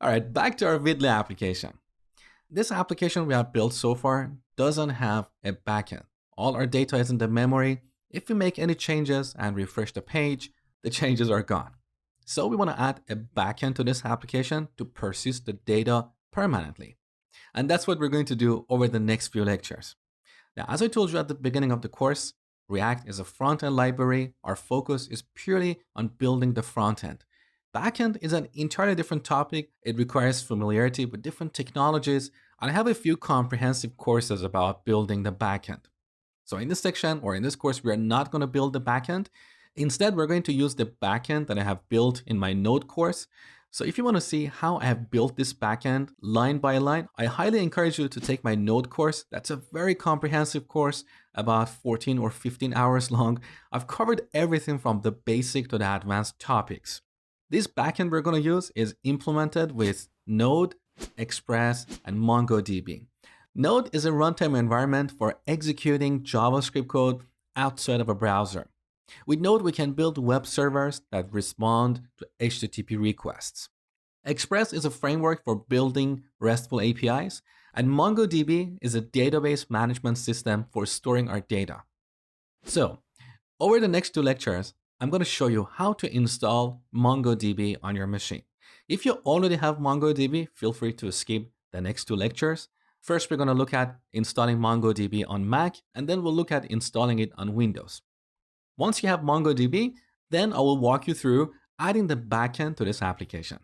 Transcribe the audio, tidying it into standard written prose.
All right, back to our Vidly application. This application we have built so far doesn't have a backend. All our data is in the memory. If we make any changes and refresh the page, the changes are gone. So we want to add a backend to this application to persist the data permanently. And that's what we're going to do over the next few lectures. Now, as I told you at the beginning of the course, React is a front-end library. Our focus is purely on building the front end. Backend is an entirely different topic. It requires familiarity with different technologies, and I have a few comprehensive courses about building the backend. So in this section or in this course, we are not going to build the backend. Instead, we're going to use the backend that I have built in my Node course. So if you want to see how I have built this backend line by line, I highly encourage you to take my Node course. That's a very comprehensive course, about 14 or 15 hours long. I've covered everything from the basic to the advanced topics. This backend we're going to use is implemented with Node, Express, and MongoDB. Node is a runtime environment for executing JavaScript code outside of a browser. With Node, we can build web servers that respond to HTTP requests. Express is a framework for building RESTful APIs, and MongoDB is a database management system for storing our data. So, over the next two lectures, I'm going to show you how to install MongoDB on your machine. If you already have MongoDB, feel free to skip the next two lectures. First, we're going to look at installing MongoDB on Mac, and then we'll look at installing it on Windows. Once you have MongoDB, then I will walk you through adding the backend to this application.